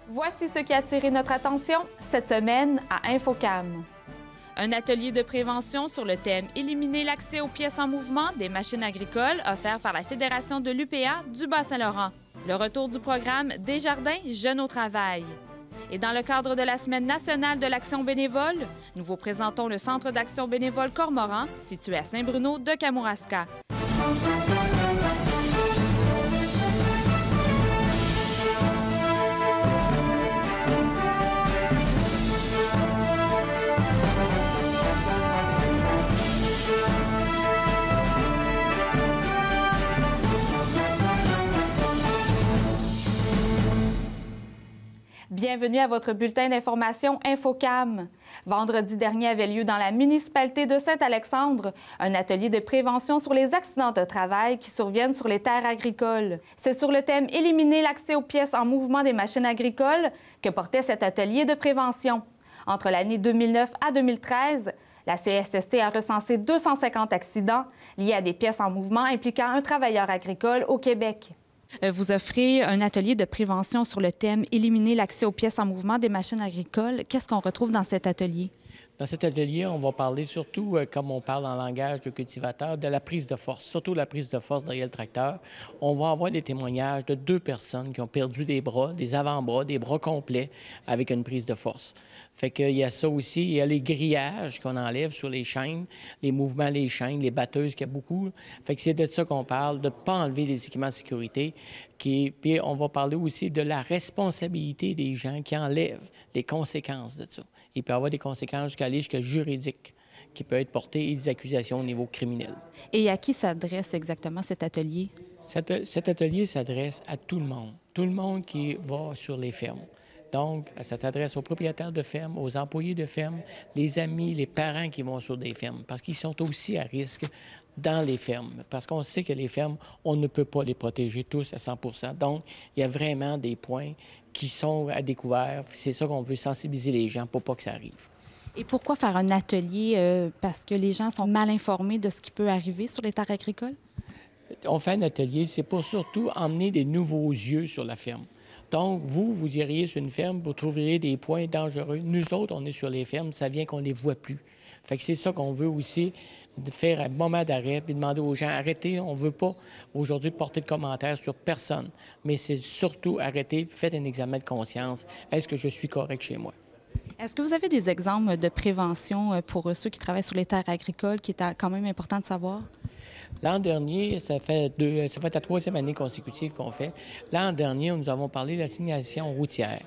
Voici ce qui a attiré notre attention cette semaine à Infocam. Un atelier de prévention sur le thème « Éliminer l'accès aux pièces en mouvement des machines agricoles » offert par la Fédération de l'UPA du Bas-Saint-Laurent. Le retour du programme Desjardins Jeunes au travail. Et dans le cadre de la Semaine nationale de l'action bénévole, nous vous présentons le Centre d'action bénévole Cormoran, situé à Saint-Bruno de Kamouraska. Bienvenue à votre bulletin d'information Infocam. Vendredi dernier avait lieu dans la municipalité de Saint-Alexandre un atelier de prévention sur les accidents de travail qui surviennent sur les terres agricoles. C'est sur le thème « Éliminer l'accès aux pièces en mouvement des machines agricoles » que portait cet atelier de prévention. Entre l'année 2009 à 2013, la CSST a recensé 250 accidents liés à des pièces en mouvement impliquant un travailleur agricole au Québec. Vous offrez un atelier de prévention sur le thème « Éliminer l'accès aux pièces en mouvement des machines agricoles ». Qu'est-ce qu'on retrouve dans cet atelier? Dans cet atelier, on va parler surtout, comme on parle en langage de cultivateur, de la prise de force, surtout la prise de force derrière le tracteur. On va avoir des témoignages de 2 personnes qui ont perdu des bras, des avant-bras, des bras complets avec une prise de force. Fait qu'il y a ça aussi. Il y a les grillages qu'on enlève sur les chaînes, les mouvements, les chaînes, les batteuses, qu'il y a beaucoup. Fait que c'est de ça qu'on parle, de ne pas enlever les équipements de sécurité. Puis on va parler aussi de la responsabilité des gens qui enlèvent les conséquences de ça. Il peut y avoir des conséquences jusqu'à juridiques qui peuvent être portées et des accusations au niveau criminel. Et à qui s'adresse exactement cet atelier? Cet atelier s'adresse à tout le monde qui va sur les fermes. Donc, ça s'adresse aux propriétaires de fermes, aux employés de fermes, les amis, les parents qui vont sur des fermes, parce qu'ils sont aussi à risque dans les fermes. Parce qu'on sait que les fermes, on ne peut pas les protéger tous à 100 %. Donc, il y a vraiment des points qui sont à découvert. C'est ça qu'on veut sensibiliser les gens pour pas que ça arrive. Et pourquoi faire un atelier? Parce que les gens sont mal informés de ce qui peut arriver sur les terres agricoles? On fait un atelier, c'est pour surtout emmener des nouveaux yeux sur la ferme. Donc, vous iriez sur une ferme, vous trouveriez des points dangereux. Nous autres, on est sur les fermes, ça vient qu'on ne les voit plus. Fait que c'est ça qu'on veut aussi, de faire un moment d'arrêt puis demander aux gens, arrêtez, on ne veut pas aujourd'hui porter de commentaires sur personne, mais c'est surtout arrêtez, faites un examen de conscience. Est-ce que je suis correct chez moi? Est-ce que vous avez des exemples de prévention pour ceux qui travaillent sur les terres agricoles qui est quand même important de savoir? L'an dernier, ça fait la 3e année consécutive qu'on fait. L'an dernier, nous avons parlé de la signalisation routière.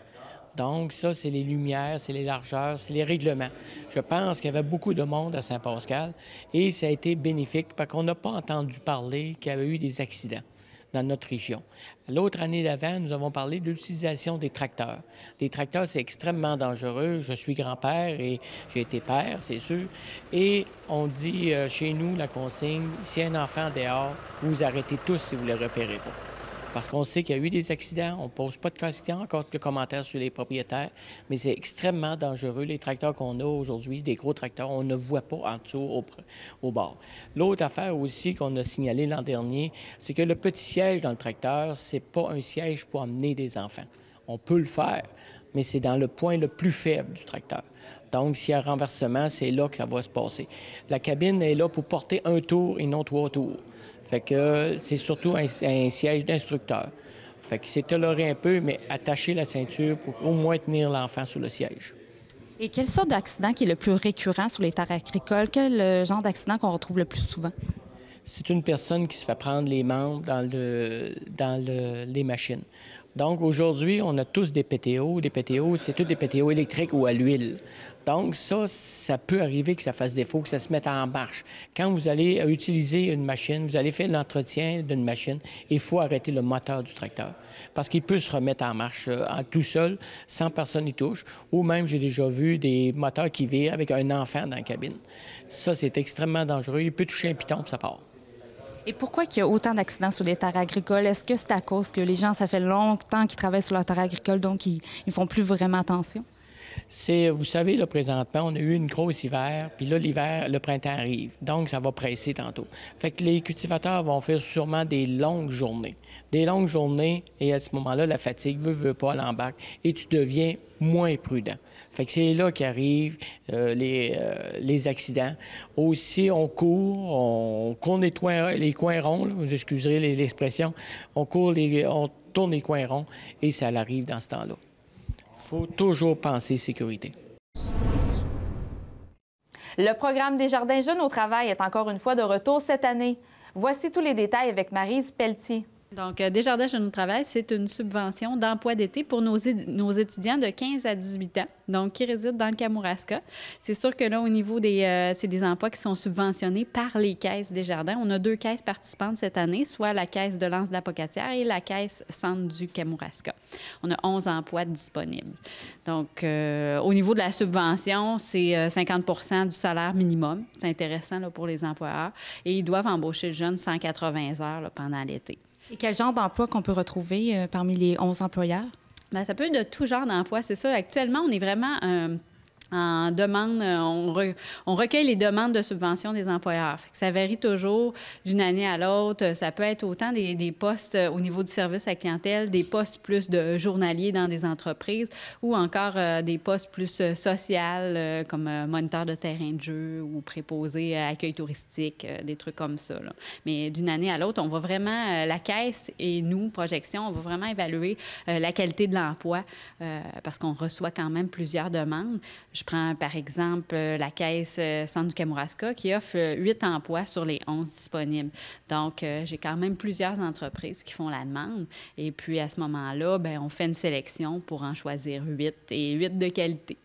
Donc, ça, c'est les lumières, c'est les largeurs, c'est les règlements. Je pense qu'il y avait beaucoup de monde à Saint-Pascal et ça a été bénéfique parce qu'on n'a pas entendu parler qu'il y avait eu des accidents dans notre région. L'autre année d'avant, nous avons parlé de l'utilisation des tracteurs. Les tracteurs, c'est extrêmement dangereux. Je suis grand-père et j'ai été père, c'est sûr. Et on dit chez nous, la consigne, s'il y a un enfant dehors, vous arrêtez tous si vous ne le repérez pas. Parce qu'on sait qu'il y a eu des accidents, on ne pose pas de questions, encore de commentaires sur les propriétaires, mais c'est extrêmement dangereux. Les tracteurs qu'on a aujourd'hui, des gros tracteurs, on ne voit pas en dessous au bord. L'autre affaire aussi qu'on a signalé l'an dernier, c'est que le petit siège dans le tracteur, c'est pas un siège pour emmener des enfants. On peut le faire, mais c'est dans le point le plus faible du tracteur. Donc, s'il y a un renversement, c'est là que ça va se passer. La cabine est là pour porter un tour et non 3 tours. Fait que c'est surtout un siège d'instructeur. Fait que c'est toléré un peu, mais attacher la ceinture pour au moins tenir l'enfant sur le siège. Et quelle sorte d'accident qui est le plus récurrent sur les terres agricoles? Quel genre d'accident qu'on retrouve le plus souvent? C'est une personne qui se fait prendre les membres dans les machines. Donc, aujourd'hui, on a tous des PTO. Des PTO, c'est tous des PTO électriques ou à l'huile. Donc, ça peut arriver que ça fasse défaut, que ça se mette en marche. Quand vous allez utiliser une machine, vous allez faire l'entretien d'une machine, il faut arrêter le moteur du tracteur parce qu'il peut se remettre en marche tout seul, sans personne y touche. Ou même, j'ai déjà vu des moteurs qui virent avec un enfant dans la cabine. Ça, c'est extrêmement dangereux. Il peut toucher un piton puis ça part. Et pourquoi il y a autant d'accidents sur les terres agricoles? Est-ce que c'est à cause que les gens, ça fait longtemps qu'ils travaillent sur leurs terres agricoles, donc ils font plus vraiment attention? Vous savez, là, présentement, on a eu une grosse hiver, puis là, l'hiver, le printemps arrive. Donc, ça va presser tantôt. Fait que les cultivateurs vont faire sûrement des longues journées. Des longues journées, et à ce moment-là, la fatigue veut pas, elle embarque, et tu deviens moins prudent. Fait que c'est là qu'arrivent les accidents. Aussi, on court les coins ronds, là, vous excuserez l'expression, on tourne les coins ronds, et ça arrive dans ce temps-là. Il faut toujours penser sécurité. Le programme Desjardins Jeunes au travail est encore une fois de retour cette année. Voici tous les détails avec Maryse Pelletier. Donc, Desjardins Jeunes au travail, c'est une subvention d'emploi d'été pour nos étudiants de 15 à 18 ans, donc qui résident dans le Kamouraska. C'est sûr que là, au niveau c'est des emplois qui sont subventionnés par les caisses Desjardins. On a 2 caisses participantes cette année, soit la caisse de l'Anse de la Pocatière et la caisse Centre du Kamouraska. On a 11 emplois disponibles. Donc, au niveau de la subvention, c'est 50 du salaire minimum. C'est intéressant là, pour les employeurs. Et ils doivent embaucher le jeune 180 heures là, pendant l'été. Et quel genre d'emploi qu'on peut retrouver parmi les 11 employeurs? Bien, ça peut être de tout genre d'emploi, c'est ça. Actuellement, on est vraiment en demande, on recueille les demandes de subvention des employeurs. Fait que ça varie toujours d'une année à l'autre. Ça peut être autant des postes au niveau du service à la clientèle, des postes plus de journaliers dans des entreprises ou encore des postes plus sociaux comme moniteur de terrain de jeu ou préposé à accueil touristique, des trucs comme ça, là. Mais d'une année à l'autre, on va vraiment, la Caisse et nous, Projection, on va vraiment évaluer la qualité de l'emploi parce qu'on reçoit quand même plusieurs demandes. Je prends, par exemple, la Caisse Centre du Kamouraska qui offre 8 emplois sur les 11 disponibles. Donc, j'ai quand même plusieurs entreprises qui font la demande. Et puis, à ce moment-là, bien, on fait une sélection pour en choisir 8 et 8 de qualité.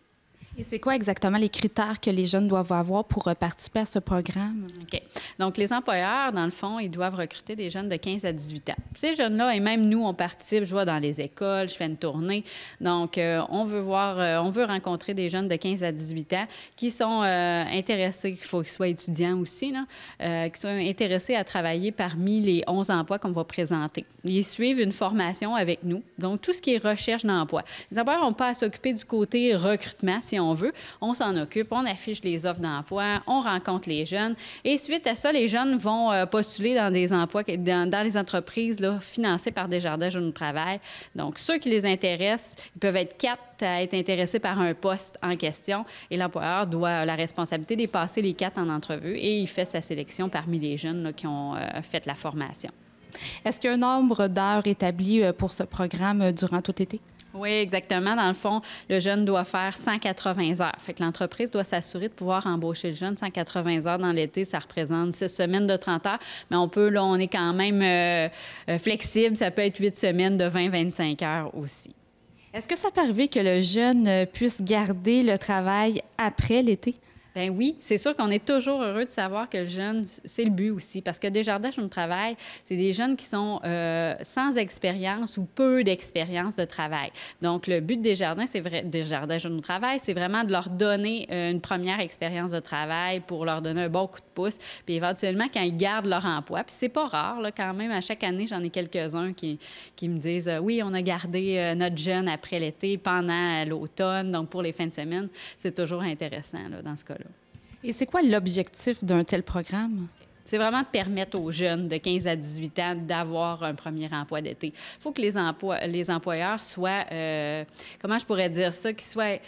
Et c'est quoi exactement les critères que les jeunes doivent avoir pour participer à ce programme? OK. Donc, les employeurs, dans le fond, ils doivent recruter des jeunes de 15 à 18 ans. Ces jeunes-là, et même nous, on participe, je vois dans les écoles, je fais une tournée. Donc, on veut rencontrer des jeunes de 15 à 18 ans qui sont intéressés, il faut qu'ils soient étudiants aussi, là, qui sont intéressés à travailler parmi les 11 emplois qu'on va présenter. Ils suivent une formation avec nous. Donc, tout ce qui est recherche d'emploi. Les employeurs n'ont pas à s'occuper du côté recrutement, si on veut. On s'en occupe, on affiche les offres d'emploi, on rencontre les jeunes. Et suite à ça, les jeunes vont postuler dans des emplois, dans les entreprises là, financées par Desjardins Jeunes au travail. Donc, ceux qui les intéressent, ils peuvent être 4 à être intéressés par un poste en question. Et l'employeur doit la responsabilité de passer les 4 en entrevue et il fait sa sélection parmi les jeunes là, qui ont fait la formation. Est-ce qu'il y a un nombre d'heures établi pour ce programme durant tout l'été? Oui, exactement. Dans le fond, le jeune doit faire 180 heures. Fait que l'entreprise doit s'assurer de pouvoir embaucher le jeune 180 heures dans l'été. Ça représente 6 semaines de 30 heures. Mais on est quand même flexible. Ça peut être 8 semaines de 20-25 heures aussi. Est-ce que ça peut arriver que le jeune puisse garder le travail après l'été? Bien oui, c'est sûr qu'on est toujours heureux de savoir que le jeune, c'est le but aussi, parce que Desjardins Jeunes au travail, c'est des jeunes qui sont sans expérience ou peu d'expérience de travail. Donc, le but de Desjardins Jeunes au travail, c'est vraiment de leur donner une première expérience de travail pour leur donner un bon coup de pouce, puis éventuellement, quand ils gardent leur emploi, puis c'est pas rare, là, quand même, à chaque année, j'en ai quelques-uns qui me disent « Oui, on a gardé notre jeune après l'été, pendant l'automne, donc pour les fins de semaine. » C'est toujours intéressant, là, dans ce cas-là. Et c'est quoi l'objectif d'un tel programme? C'est vraiment de permettre aux jeunes de 15 à 18 ans d'avoir un premier emploi d'été. Il faut que les employeurs soient, comment je pourrais dire ça, qu'ils soient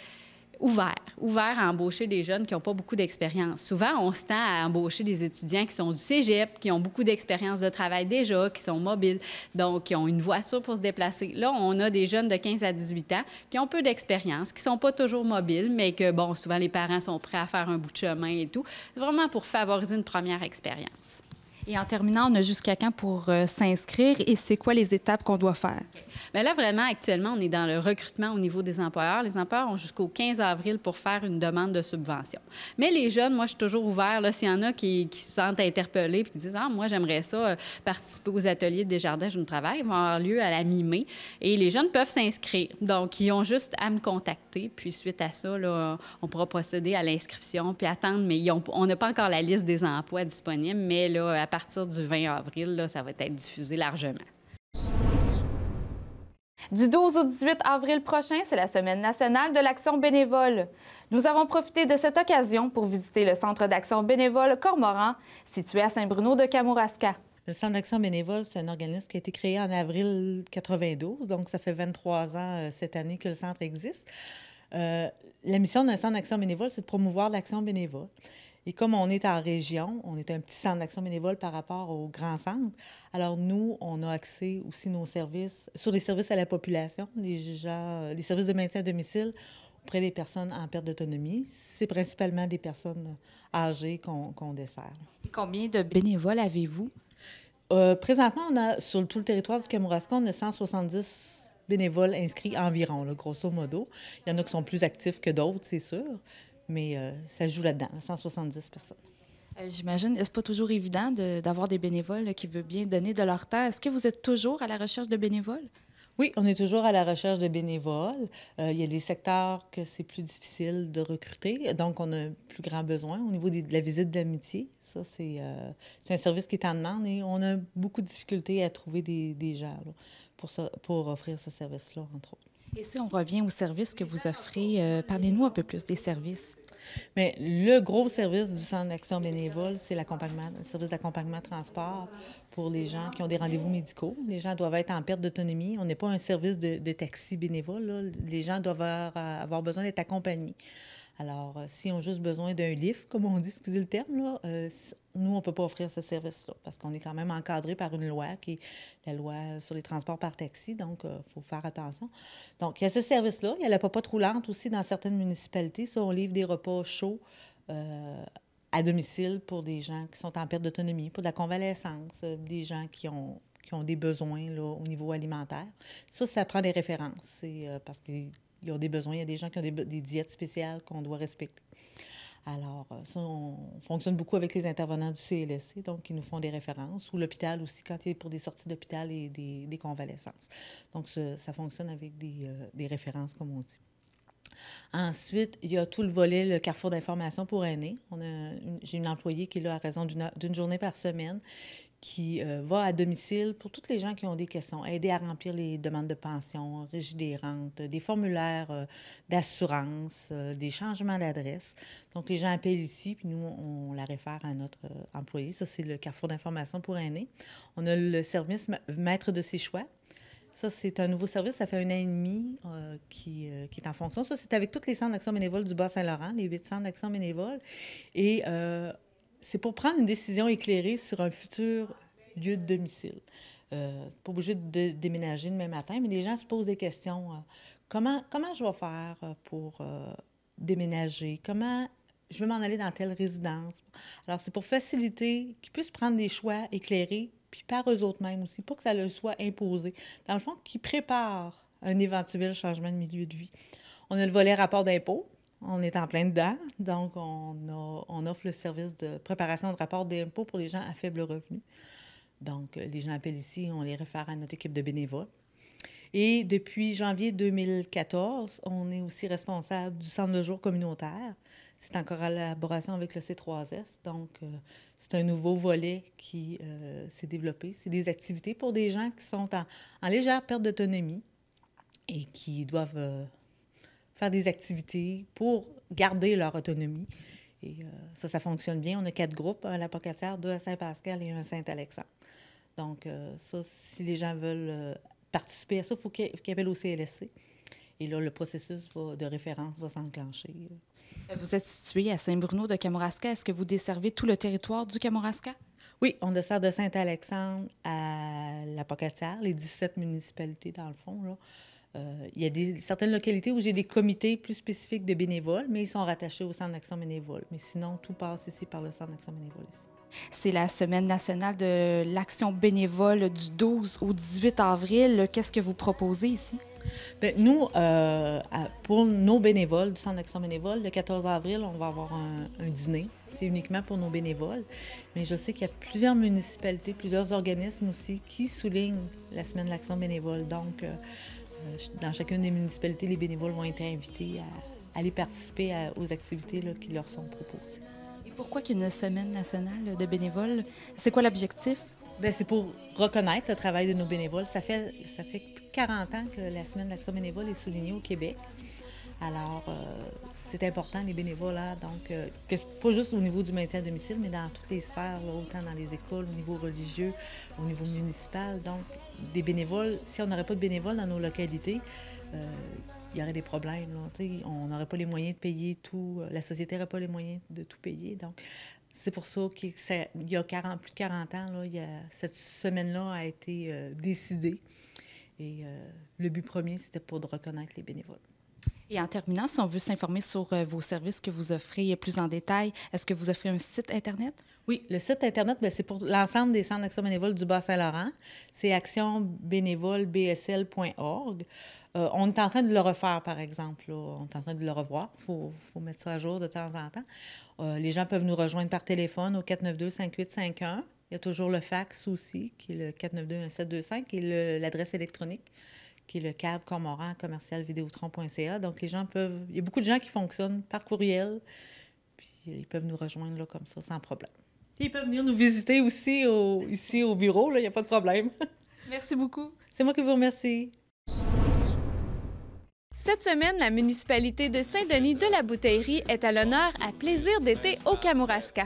ouverts à embaucher des jeunes qui n'ont pas beaucoup d'expérience. Souvent, on se tend à embaucher des étudiants qui sont du cégep, qui ont beaucoup d'expérience de travail déjà, qui sont mobiles, donc qui ont une voiture pour se déplacer. Là, on a des jeunes de 15 à 18 ans qui ont peu d'expérience, qui ne sont pas toujours mobiles, mais que, bon, souvent, les parents sont prêts à faire un bout de chemin et tout. C'est vraiment pour favoriser une première expérience. Et en terminant, on a jusqu'à quand pour s'inscrire et c'est quoi les étapes qu'on doit faire? Okay. Bien là, vraiment, actuellement, on est dans le recrutement au niveau des employeurs. Les employeurs ont jusqu'au 15 avril pour faire une demande de subvention. Mais les jeunes, moi, je suis toujours ouvert. Là, s'il y en a qui se sentent interpellés et qui disent « Ah, moi, j'aimerais ça participer aux ateliers de Desjardins Jeunes au travail », ils vont avoir lieu à la mi-mai. Et les jeunes peuvent s'inscrire. Donc, ils ont juste à me contacter. Puis, suite à ça, là, on pourra procéder à l'inscription puis attendre. Mais on n'a pas encore la liste des emplois disponibles. Mais là, à partir du 20 avril, là, ça va être diffusé largement. Du 12 au 18 avril prochain, c'est la Semaine nationale de l'action bénévole. Nous avons profité de cette occasion pour visiter le Centre d'action bénévole Cormoran, situé à Saint-Bruno de Kamouraska. Le Centre d'action bénévole, c'est un organisme qui a été créé en avril 92, donc ça fait 23 ans cette année que le centre existe. La mission d'un centre d'action bénévole, c'est de promouvoir l'action bénévole. Et comme on est en région, on est un petit centre d'action bénévole par rapport au grand centre, alors nous, on a accès aussi nos services, sur les services à la population, les services de maintien à domicile auprès des personnes en perte d'autonomie. C'est principalement des personnes âgées qu'on dessert. Combien de bénévoles avez-vous? Présentement, on a, sur tout le territoire du Kamouraska, on a 170 bénévoles inscrits environ, là, grosso modo. Il y en a qui sont plus actifs que d'autres, c'est sûr, mais ça joue là-dedans, 170 personnes. J'imagine, c'est pas toujours évident d'avoir des bénévoles qui veulent bien donner de leur temps. Est-ce que vous êtes toujours à la recherche de bénévoles? Oui, on est toujours à la recherche de bénévoles. Il y a des secteurs que c'est plus difficile de recruter, donc on a un plus grand besoin au niveau de la visite d'amitié. Ça, c'est un service qui est en demande et on a beaucoup de difficultés à trouver des gens là, pour offrir ce service-là, entre autres. Et si on revient aux services que vous offrez, parlez-nous un peu plus des services. Bien, le gros service du Centre d'action bénévole, c'est l'accompagnement, le service d'accompagnement transport pour les gens qui ont des rendez-vous médicaux. Les gens doivent être en perte d'autonomie. On n'est pas un service de taxi bénévole, là. Les gens doivent avoir besoin d'être accompagnés. Alors, s'ils ont juste besoin d'un lift, comme on dit, excusez le terme, là, nous, on ne peut pas offrir ce service-là parce qu'on est quand même encadré par une loi qui est la loi sur les transports par taxi, donc il faut faire attention. Donc, il y a ce service-là. Il y a la popote roulante aussi dans certaines municipalités. Ça, on livre des repas chauds à domicile pour des gens qui sont en perte d'autonomie, pour de la convalescence, des gens qui ont des besoins là, au niveau alimentaire. Ça prend des références. C'est parce qu'ils ont des besoins. Il y a des gens qui ont des diètes spéciales qu'on doit respecter. Alors, ça, on fonctionne beaucoup avec les intervenants du CLSC, donc ils nous font des références, ou l'hôpital aussi, quand il est pour des sorties d'hôpital et des convalescences. Donc, ça fonctionne avec des références, comme on dit. Ensuite, il y a tout le volet, le carrefour d'information pour aînés. J'ai une employée qui est là à raison d'une journée par semaine, qui va à domicile pour toutes les gens qui ont des questions, aider à remplir les demandes de pension, régie des rentes, des formulaires d'assurance, des changements d'adresse. Donc, les gens appellent ici, puis nous, on la réfère à notre employé. Ça, c'est le carrefour d'information pour aînés. On a le service Maître de ses choix. Ça, c'est un nouveau service. Ça fait 1 an et demi qui est en fonction. Ça, c'est avec tous les centres d'action bénévole du Bas-Saint-Laurent, les 8 centres d'action bénévole. Et c'est pour prendre une décision éclairée sur un futur lieu de domicile. Pas obligé de déménager demain matin, mais les gens se posent des questions. Comment je vais faire pour déménager? Comment je veux m'en aller dans telle résidence? Alors, c'est pour faciliter qu'ils puissent prendre des choix éclairés, puis par eux autres mêmes aussi, pas que ça leur soit imposé. Dans le fond, qu'ils préparent un éventuel changement de milieu de vie. On a le volet rapport d'impôt. On est en plein dedans, donc on offre le service de préparation de rapport d'impôt pour les gens à faible revenu. Donc, les gens appellent ici, on les réfère à notre équipe de bénévoles. Et depuis janvier 2014, on est aussi responsable du centre de jour communautaire. C'est en collaboration avec le C3S, donc c'est un nouveau volet qui s'est développé. C'est des activités pour des gens qui sont en légère perte d'autonomie et qui doivent faire des activités pour garder leur autonomie. Et ça fonctionne bien. On a 4 groupes, un à la Pocatière, 2 à Saint-Pascal et un à Saint-Alexandre. Donc, ça, si les gens veulent participer à ça, il faut qu'ils appellent au CLSC. Et là, le processus de référence va s'enclencher. Vous êtes situé à Saint-Bruno de Kamouraska. Est-ce que vous desservez tout le territoire du Kamouraska? Oui, on dessert de Saint-Alexandre à la Pocatière, les 17 municipalités, dans le fond, là. Il y a certaines localités où j'ai des comités plus spécifiques de bénévoles, mais ils sont rattachés au Centre d'action bénévole. Mais sinon, tout passe ici par le Centre d'action bénévole. C'est la Semaine nationale de l'action bénévole du 12 au 18 avril. Qu'est-ce que vous proposez ici? Bien, nous, pour nos bénévoles du Centre d'action bénévole, le 14 avril, on va avoir un dîner. C'est uniquement pour nos bénévoles. Mais je sais qu'il y a plusieurs municipalités, plusieurs organismes aussi qui soulignent la Semaine de l'action bénévole. Donc, dans chacune des municipalités, les bénévoles vont être invités à aller participer aux activités là, qui leur sont proposées. Et pourquoi qu'il y a une Semaine nationale de bénévoles? C'est quoi l'objectif? Bien, c'est pour reconnaître le travail de nos bénévoles. Ça fait 40 ans que la Semaine d'Action bénévole est soulignée au Québec. Alors, c'est important, les bénévolats, donc, pas juste au niveau du maintien à domicile, mais dans toutes les sphères, là, autant dans les écoles, au niveau religieux, au niveau municipal. Donc, des bénévoles, si on n'aurait pas de bénévoles dans nos localités, il y aurait des problèmes. Là, on n'aurait pas les moyens de payer tout, la société n'aurait pas les moyens de tout payer. Donc, c'est pour ça qu'il y a plus de 40 ans, là, cette semaine-là a été décidée. Et le but premier, c'était pour de reconnaître les bénévoles. Et en terminant, si on veut s'informer sur vos services que vous offrez plus en détail, est-ce que vous offrez un site Internet? Oui, le site Internet, bien, c'est pour l'ensemble des centres d'action bénévole du Bas-Saint-Laurent. C'est actionbénévolebsl.org. On est en train de le refaire, par exemple. Là. On est en train de le revoir. Il faut mettre ça à jour de temps en temps. Les gens peuvent nous rejoindre par téléphone au 492-5851. Il y a toujours le fax aussi, qui est le 492-1725, et l'adresse électronique, qui est le cadre-cormoran@vidéotron.ca. Donc, les gens peuvent... Il y a beaucoup de gens qui fonctionnent par courriel, puis ils peuvent nous rejoindre là, comme ça, sans problème. Ils peuvent venir nous visiter aussi ici au bureau, il n'y a pas de problème. Merci beaucoup. C'est moi qui vous remercie. Cette semaine, la municipalité de Saint-Denis-de-la-Bouteillerie est à l'honneur à Plaisir d'été au Kamouraska.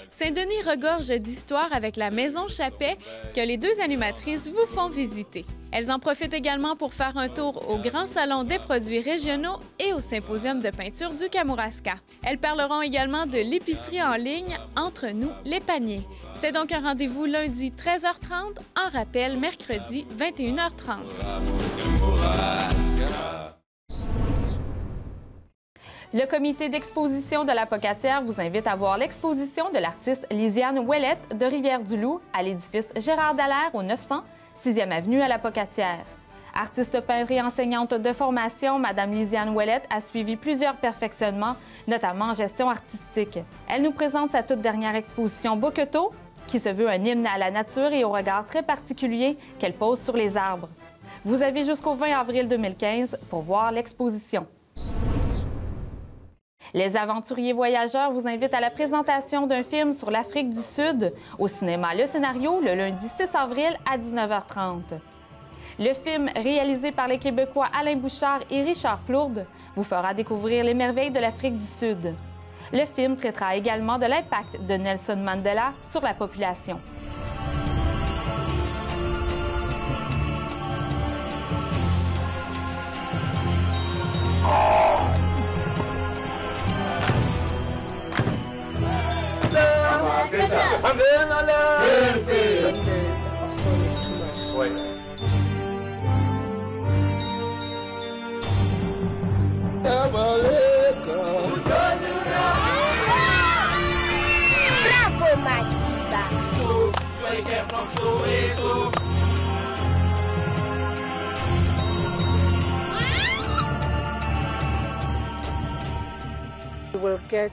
Saint-Denis regorge d'histoires avec la Maison Chappet que les deux animatrices vous font visiter. Elles en profitent également pour faire un tour au Grand Salon des produits régionaux et au Symposium de peinture du Kamouraska. Elles parleront également de l'épicerie en ligne Entre nous les paniers. C'est donc un rendez-vous lundi 13h30, en rappel mercredi 21h30. Le comité d'exposition de la Pocatière vous invite à voir l'exposition de l'artiste Lisiane Ouellette de Rivière-du-Loup à l'édifice Gérard Dallaire au 900 6e avenue à la Pocatière. Artiste peintre et enseignante de formation, Mme Lisiane Ouellette a suivi plusieurs perfectionnements, notamment en gestion artistique. Elle nous présente sa toute dernière exposition Boqueto, qui se veut un hymne à la nature et au regard très particulier qu'elle pose sur les arbres. Vous avez jusqu'au 20 avril 2015 pour voir l'exposition. Les aventuriers voyageurs vous invitent à la présentation d'un film sur l'Afrique du Sud au cinéma Le Scénario le lundi 6 avril à 19h30. Le film, réalisé par les Québécois Alain Bouchard et Richard Plourde, vous fera découvrir les merveilles de l'Afrique du Sud. Le film traitera également de l'impact de Nelson Mandela sur la population. Bravo, Matiba! We will get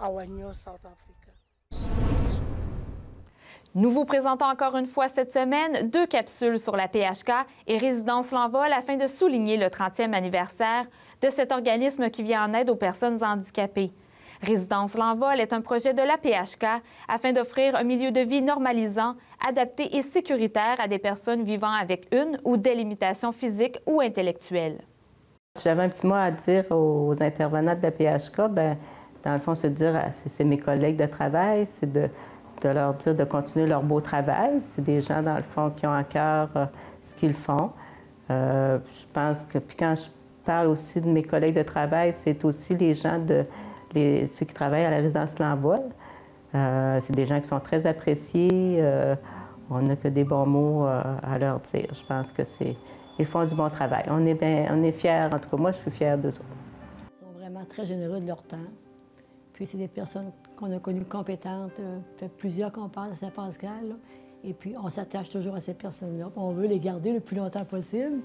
our new South Africa. Nous vous présentons encore une fois cette semaine 2 capsules sur la PHK et Résidence L'Envol afin de souligner le 30e anniversaire de cet organisme qui vient en aide aux personnes handicapées. Résidence L'Envol est un projet de la PHK afin d'offrir un milieu de vie normalisant, adapté et sécuritaire à des personnes vivant avec une ou des limitations physiques ou intellectuelles. J'avais un petit mot à dire aux intervenants de la PHK. Bien, dans le fond, c'est mes collègues de travail, c'est de leur dire de continuer leur beau travail. C'est des gens, dans le fond, qui ont à cœur ce qu'ils font. Je pense que, puis quand je parle aussi de mes collègues de travail, c'est aussi les gens, ceux qui travaillent à la résidence L'Envol. C'est des gens qui sont très appréciés. On n'a que des bons mots à leur dire. Je pense que ils font du bon travail. On est fiers, en tout cas, moi, je suis fière d'eux autres. Ils sont vraiment très généreux de leur temps. Puis c'est des personnes qu'on a connues compétentes. Ça fait plusieurs qu'on passe à Saint-Pascal. Et puis on s'attache toujours à ces personnes-là. On veut les garder le plus longtemps possible.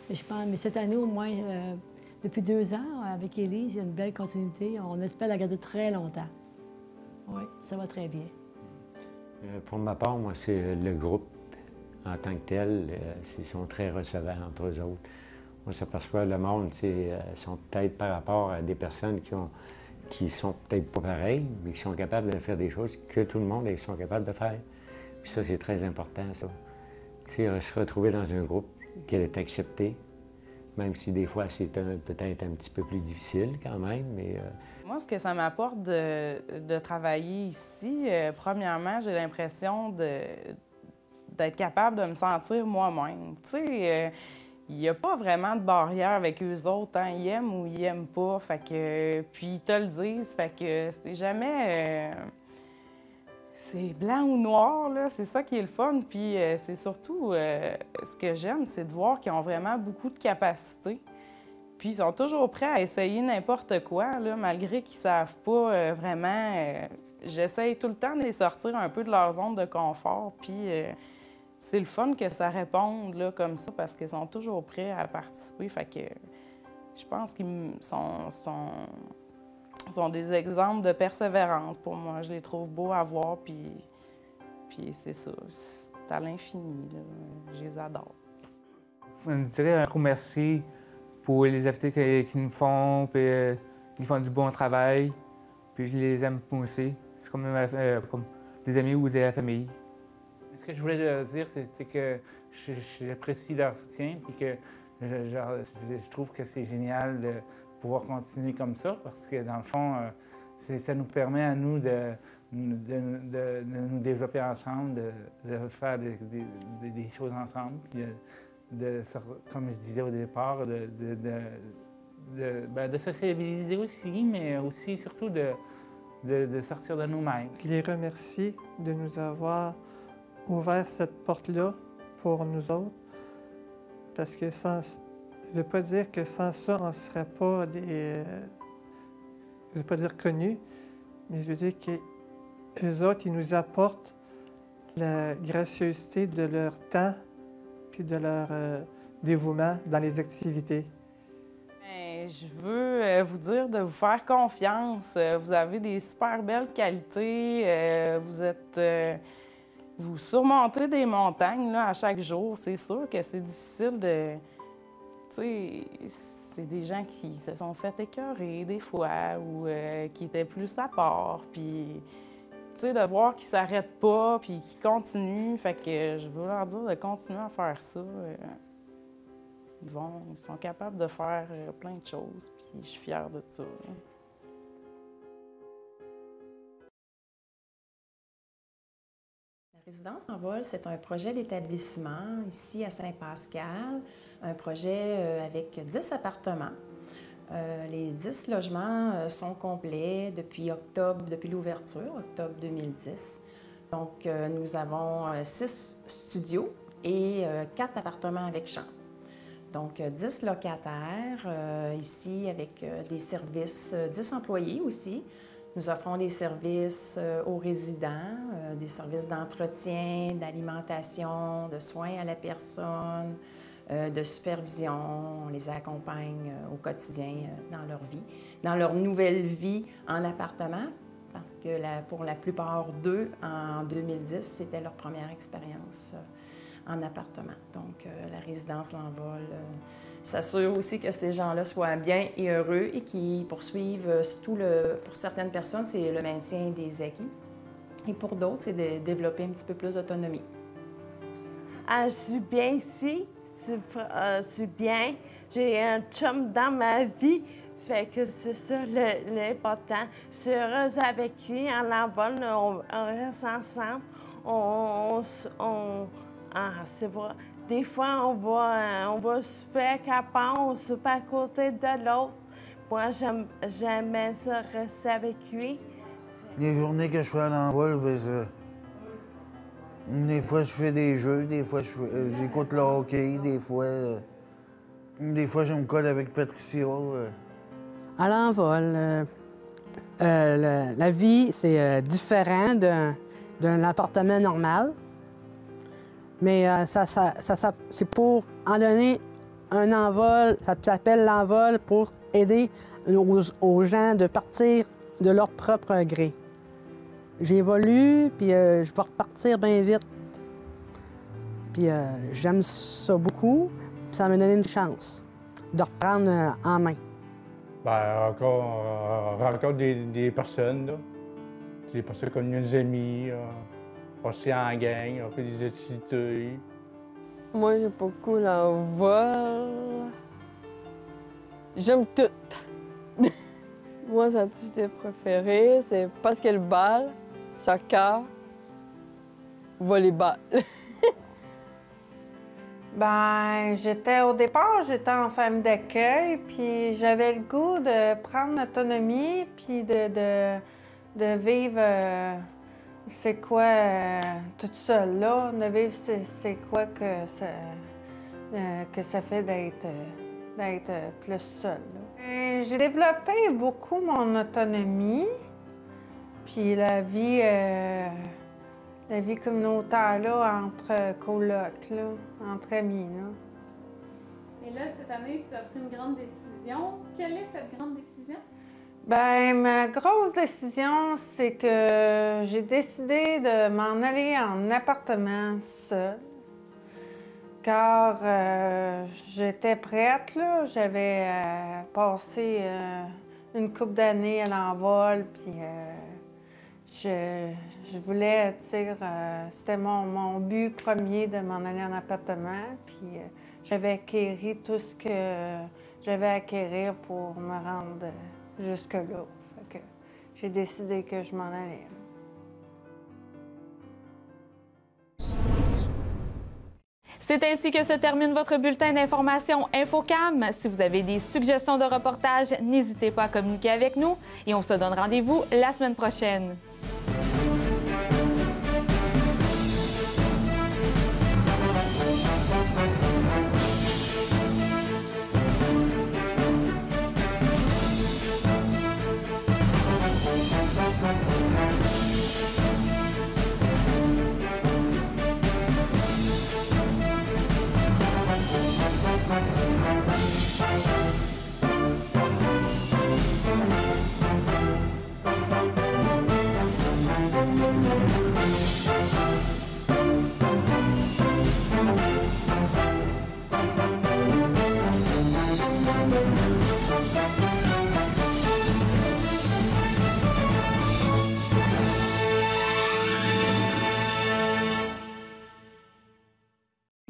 Et je pense, mais cette année, au moins, depuis 2 ans, avec Élise, il y a une belle continuité. On espère la garder très longtemps. Oui, ça va très bien. Pour ma part, moi, c'est le groupe en tant que tel. Ils sont très recevants entre eux autres. On s'aperçoit que le monde, sont peut-être par rapport à des personnes qui sont peut-être pas pareils, mais qui sont capables de faire des choses que tout le monde sont capables de faire. Puis ça, c'est très important, ça. Se retrouver dans un groupe qu'elle est acceptée, même si des fois c'est peut-être un petit peu plus difficile quand même. Mais, Moi, ce que ça m'apporte de travailler ici, premièrement, j'ai l'impression d'être capable de me sentir moi-même. Tu sais, il n'y a pas vraiment de barrière avec eux autres, hein. Ils aiment ou ils aiment pas, fait que, puis ils te le disent, fait que c'est jamais... c'est blanc ou noir, là, c'est ça qui est le fun, puis c'est surtout, ce que j'aime, c'est de voir qu'ils ont vraiment beaucoup de capacités, puis ils sont toujours prêts à essayer n'importe quoi, là, malgré qu'ils savent pas vraiment... j'essaye tout le temps de les sortir un peu de leur zone de confort, puis... c'est le fun que ça réponde là, comme ça parce qu'ils sont toujours prêts à participer. Fait que je pense qu'ils sont des exemples de persévérance pour moi. Je les trouve beaux à voir, puis c'est ça. C'est à l'infini. Je les adore. Je dirais un gros merci pour les activités qu'ils nous font, puis ils font du bon travail, puis je les aime aussi. C'est comme des amis ou de la famille. Ce que je voulais dire, c'est que j'apprécie leur soutien et que je trouve que c'est génial de pouvoir continuer comme ça parce que, dans le fond, ça nous permet à nous de nous développer ensemble, de faire des choses ensemble, puis comme je disais au départ, de sociabiliser aussi, mais aussi surtout de sortir de nous-mêmes. Je les remercie de nous avoir ouvert cette porte-là pour nous autres, parce que je ne veux pas dire que sans ça, on ne serait pas je ne veux pas dire connus, mais je veux dire qu'eux autres, ils nous apportent la gracieuseté de leur temps puis de leur dévouement dans les activités. Je veux vous dire de vous faire confiance. Vous avez des super belles qualités. Vous surmontez des montagnes là, à chaque jour. C'est sûr que c'est difficile de... Tu sais, c'est des gens qui se sont fait écœurer des fois ou qui étaient plus à part. Puis, tu sais, de voir qu'ils ne s'arrêtent pas puis qu'ils continuent. Fait que je veux leur dire de continuer à faire ça. Ils sont capables de faire plein de choses. Puis je suis fière de ça. La résidence en vol, c'est un projet d'établissement ici à Saint-Pascal, un projet avec 10 appartements. Les 10 logements sont complets depuis l'ouverture, octobre 2010. Donc, nous avons 6 studios et 4 appartements avec chambre. Donc, 10 locataires ici avec des services, 10 employés aussi. Nous offrons des services aux résidents, des services d'entretien, d'alimentation, de soins à la personne, de supervision. On les accompagne au quotidien dans leur vie, dans leur nouvelle vie en appartement, parce que pour la plupart d'eux, en 2010, c'était leur première expérience en appartement. Donc, la résidence L'Envol s'assure aussi que ces gens-là soient bien et heureux et qu'ils poursuivent, surtout pour certaines personnes, c'est le maintien des acquis. Et pour d'autres, c'est de développer un petit peu plus d'autonomie. Je suis bien ici, je suis bien. J'ai un chum dans ma vie, fait que c'est ça l'important. Je suis heureuse avec lui, en L'Envol, on reste ensemble. C'est vrai. Des fois, on va super capable, on super à côté de l'autre. Moi, j'aimais ça rester avec lui. Les journées que je suis à L'Envol, des fois, je fais des jeux, des fois, j'écoute le hockey, des fois, je me colle avec Patricia. À L'Envol, la vie, c'est différent d'un appartement normal. Mais c'est pour en donner un envol, ça s'appelle l'envol pour aider aux gens de partir de leur propre gré. J'évolue, puis je vais repartir bien vite. Puis j'aime ça beaucoup, puis ça m'a donné une chance de reprendre en main. Bien, on rencontre des personnes, là. Des personnes comme nos amis. On se tient en gang, on fait des activités. Moi, j'aime beaucoup l'envol. J'aime tout. Moi, sa activité préférée, c'est basketball, soccer, volleyball. Au départ, j'étais en famille d'accueil, puis j'avais le goût de prendre l'autonomie, puis de vivre c'est quoi toute seule là, de vivre c'est quoi que ça fait d'être plus seule. J'ai développé beaucoup mon autonomie, puis la vie communautaire là, entre colocs, là, entre amis. Là. Et là, cette année, tu as pris une grande décision. Quelle est cette grande décision? Ma grosse décision, c'est que j'ai décidé de m'en aller en appartement seule. Car j'étais prête, là. J'avais passé une couple d'années à l'envol, puis je voulais, c'était mon but premier de m'en aller en appartement, puis j'avais acquéri tout ce que j'avais à acquérir pour me rendre jusque-là. Fait que j'ai décidé que je m'en allais. C'est ainsi que se termine votre bulletin d'information Infocam. Si vous avez des suggestions de reportage, n'hésitez pas à communiquer avec nous et on se donne rendez-vous la semaine prochaine.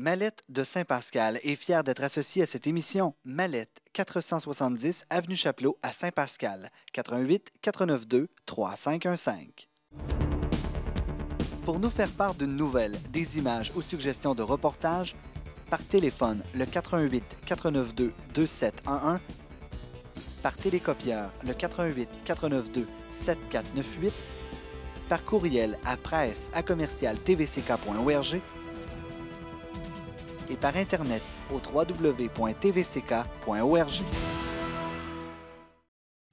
Mallette de Saint-Pascal est fière d'être associée à cette émission. Mallette, 470 Avenue Chapelot à Saint-Pascal, 88 492 3515. Pour nous faire part d'une nouvelle, des images ou suggestions de reportages, par téléphone le 88 492 2711, par télécopieur le 88 492 7498, par courriel à presse@commercial-tvck.org et par Internet au www.tvck.org.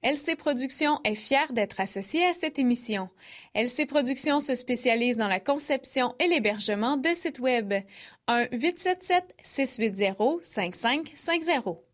LC Productions est fière d'être associée à cette émission. LC Productions se spécialise dans la conception et l'hébergement de sites Web. 1-877-680-5550.